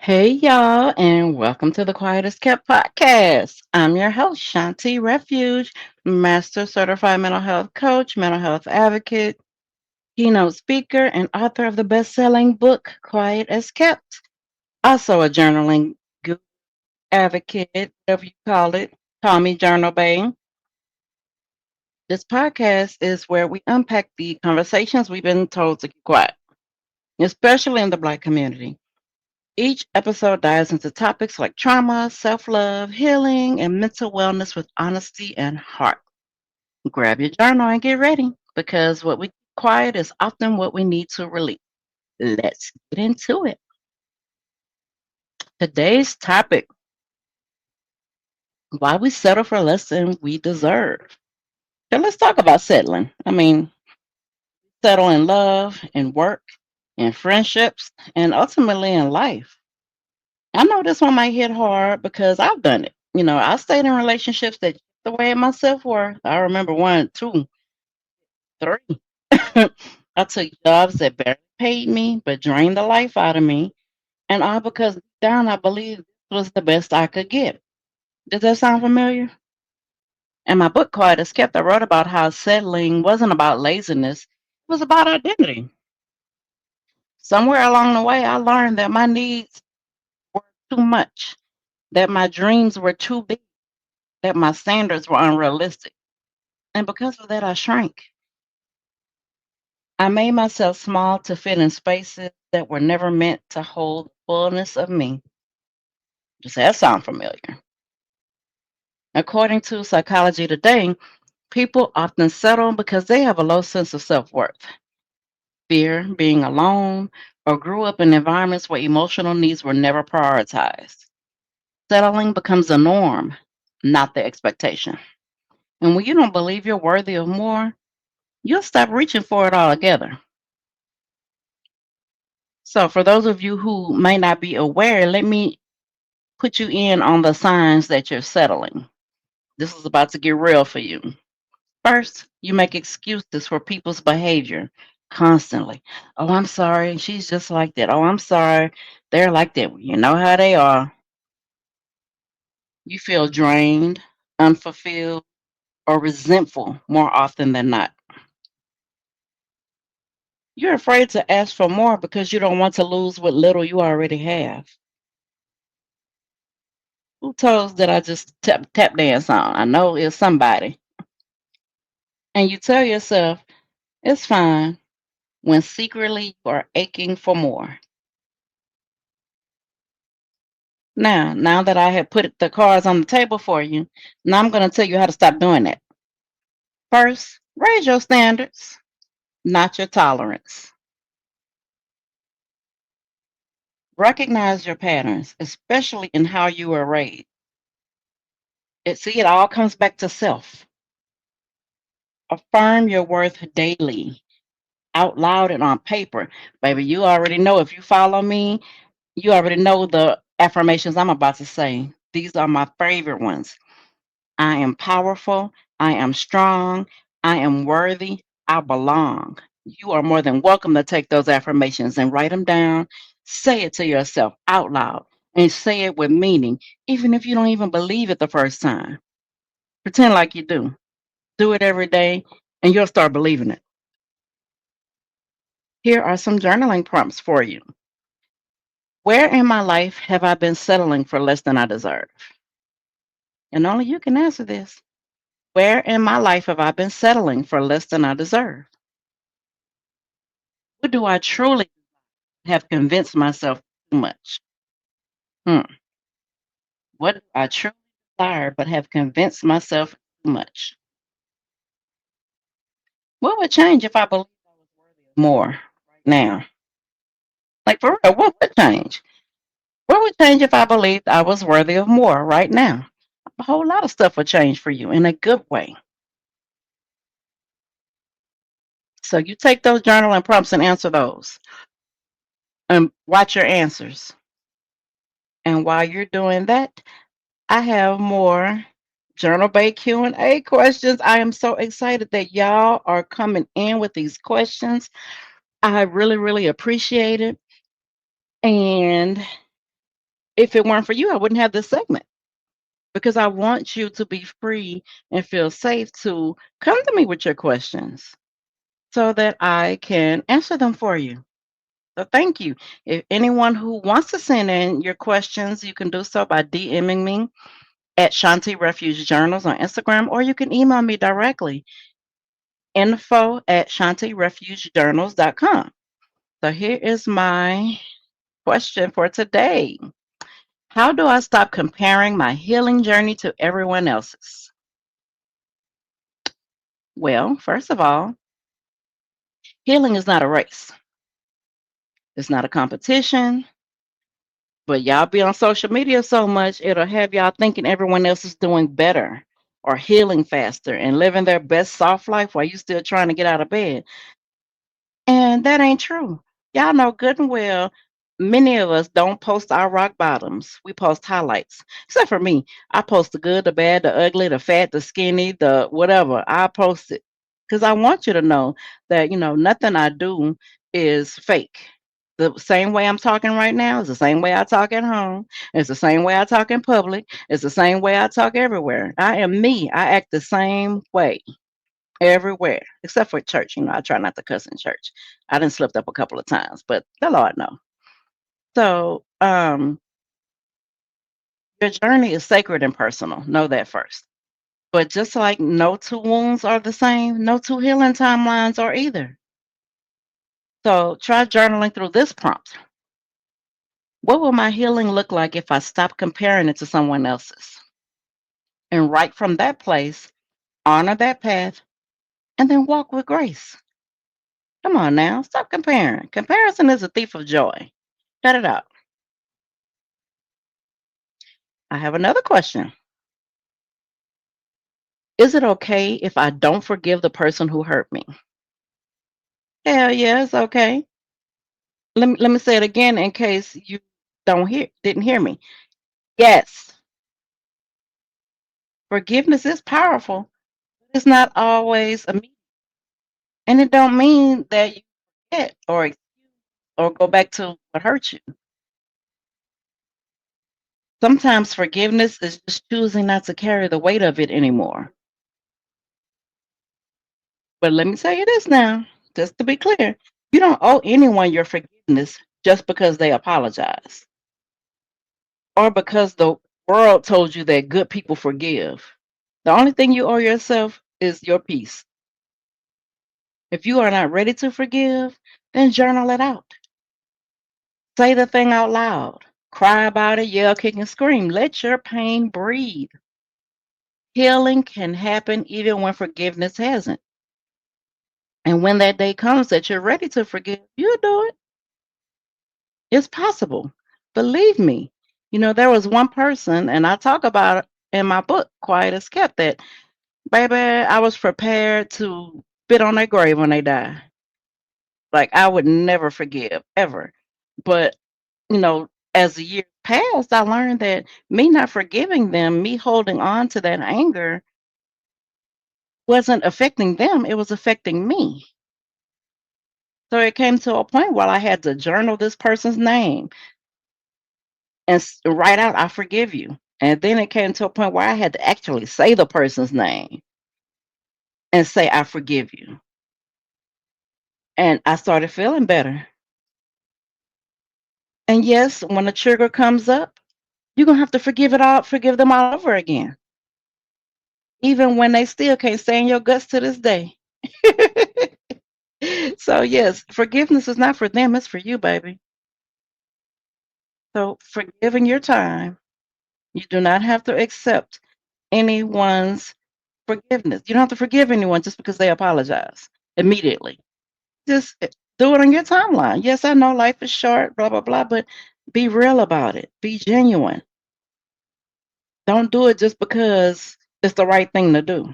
Hey, y'all, and welcome to the Quiet as Kept podcast. I'm your host, Shawnti Refuge, Master Certified Mental Health Coach, Mental Health Advocate, Keynote Speaker, and author of the best selling book, Quiet as Kept. Also, a journaling guru, advocate, whatever you call it. Call me Journal Bay. This podcast is where we unpack the conversations we've been told to keep quiet, especially in the Black community. Each episode dives into topics like trauma, self love, healing, and mental wellness with honesty and heart. Grab your journal and get ready because what we keep quiet is often what we need to release. Let's get into it. Today's topic: why we settle for less than we deserve. So let's talk about settling. Settle in love, in work, in friendships, and ultimately in life. I know this one might hit hard because I've done it. I stayed in relationships that chipped away at my self worth. I remember one, two, three. I took jobs that barely paid me but drained the life out of me, and all because deep down I believed this was the best I could get. Does that sound familiar? In my book, Quiet as Kept, I wrote about how settling wasn't about laziness, it was about identity. Somewhere along the way, I learned that my needs were too much, that my dreams were too big, that my standards were unrealistic. And because of that, I shrank. I made myself small to fit in spaces that were never meant to hold the fullness of me. Does that sound familiar? According to Psychology Today, people often settle because they have a low sense of self worth, fear being alone, or grew up in environments where emotional needs were never prioritized. Settling becomes the norm, not the expectation. And when you don't believe you're worthy of more, you'll stop reaching for it altogether. So, for those of you who may not be aware, let me put you in on the signs that you're settling. This is about to get real for you. First, you make excuses for people's behavior constantly. Oh, I'm sorry. She's just like that. Oh, I'm sorry. They're like that. You know how they are. You feel drained, unfulfilled, or resentful more often than not. You're afraid to ask for more because you don't want to lose what little you already have. Who toes did I just tap dance on? I know it's somebody. And you tell yourself, it's fine when secretly you are aching for more. Now that I have put the cards on the table for you, now I'm going to tell you how to stop doing that. First, raise your standards, not your tolerance. Recognize your patterns, especially in how you were raised. It all comes back to self. Affirm your worth daily, out loud and on paper. Baby, you already know if you follow me, you already know the affirmations I'm about to say. These are my favorite ones. I am powerful. I am strong. I am worthy. I belong. You are more than welcome to take those affirmations and write them down. Say it to yourself out loud and say it with meaning, even if you don't even believe it the first time. Pretend like you do. Do it every day and you'll start believing it. Here are some journaling prompts for you. Where in my life have I been settling for less than I deserve? And only you can answer this. Where in my life have I been settling for less than I deserve? What do I truly have convinced myself too much? Hmm. What do I truly desire but have convinced myself too much? What would change if I believed I was worthy of more right now? Like for real, what would change? What would change if I believed I was worthy of more right now? A whole lot of stuff would change for you in a good way. So you take those journaling prompts and answer those and watch your answers. And while you're doing that, I have more Journal Bay Q&A questions. I am so excited that y'all are coming in with these questions. I really, really appreciate it. And If it weren't for you, I wouldn't have this segment because I want you to be free and feel safe to come to me with your questions so that I can answer them for you. So thank you. If anyone who wants to send in your questions, you can do so by DMing me at Shawnti Refuge Journals on Instagram, or you can email me directly, info@ShawntiRefugeJournals.com. So here is my question for today. How do I stop comparing my healing journey to everyone else's? Well, first of all, healing is not a race. It's not a competition, but y'all be on social media so much, it'll have y'all thinking everyone else is doing better or healing faster and living their best soft life while you still trying to get out of bed. And that ain't true. Y'all know good and well, many of us don't post our rock bottoms. We post highlights. Except for me. I post the good, the bad, the ugly, the fat, the skinny, the whatever. I post it. Because I want you to know that, nothing I do is fake. The same way I'm talking right now is the same way I talk at home. It's the same way I talk in public. It's the same way I talk everywhere. I am me. I act the same way everywhere except for church. I try not to cuss in church. I done slipped up a couple of times, but the Lord know. So, your journey is sacred and personal. Know that first. But just like no two wounds are the same, no two healing timelines are either. So try journaling through this prompt. What will my healing look like if I stop comparing it to someone else's? And right from that place, honor that path and then walk with grace. Come on now, stop comparing. Comparison is a thief of joy. Cut it out. I have another question. Is it okay if I don't forgive the person who hurt me? Hell yeah, it's okay. Let me say it again in case you didn't hear me. Yes, forgiveness is powerful. It's not always immediate. And it don't mean that you forget or go back to what hurt you. Sometimes forgiveness is just choosing not to carry the weight of it anymore. But let me tell you this now, just to be clear, you don't owe anyone your forgiveness just because they apologize or because the world told you that good people forgive. The only thing you owe yourself is your peace. If you are not ready to forgive, then journal it out. Say the thing out loud. Cry about it, yell, kick, and scream. Let your pain breathe. Healing can happen even when forgiveness hasn't. And when that day comes that you're ready to forgive, you'll do it. It's possible. Believe me. There was one person, and I talk about it in my book, Quiet as Kept, that, baby, I was prepared to spit on their grave when they die. Like, I would never forgive, ever. But, as the years passed, I learned that me not forgiving them, me holding on to that anger, wasn't affecting them, it was affecting me. So it came to a point where I had to journal this person's name and write out, I forgive you. And then it came to a point where I had to actually say the person's name and say, I forgive you. And I started feeling better. And yes, when a trigger comes up, you're going to have to forgive them all over again, even when they still can't stay in your guts to this day. So, yes, forgiveness is not for them, it's for you, baby. So, forgiving your time, you do not have to accept anyone's forgiveness. You don't have to forgive anyone just because they apologize immediately. Just do it on your timeline. Yes, I know life is short, blah, blah, blah, but be real about it. Be genuine. Don't do it just because it's the right thing to do.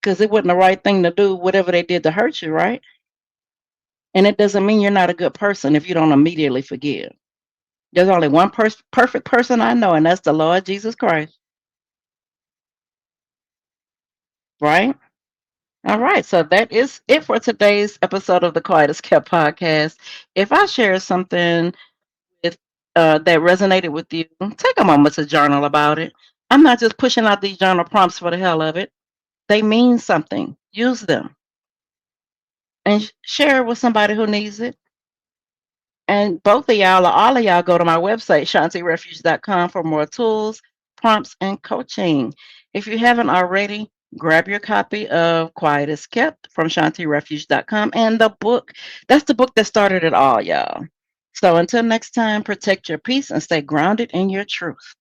Because it wasn't the right thing to do, whatever they did to hurt you, right? And it doesn't mean you're not a good person if you don't immediately forgive. There's only one perfect person I know, and that's the Lord Jesus Christ, right? All right, so that is it for today's episode of the Quiet as Kept podcast. If I share something with that resonated with you, take a moment to journal about it. I'm not just pushing out these journal prompts for the hell of it. They mean something. Use them and share it with somebody who needs it. And both of y'all or all of y'all go to my website, ShawntiRefuge.com, for more tools, prompts, and coaching. If you haven't already, grab your copy of Quiet is Kept from ShawntiRefuge.com and the book. That's the book that started it all, y'all. So until next time, protect your peace and stay grounded in your truth.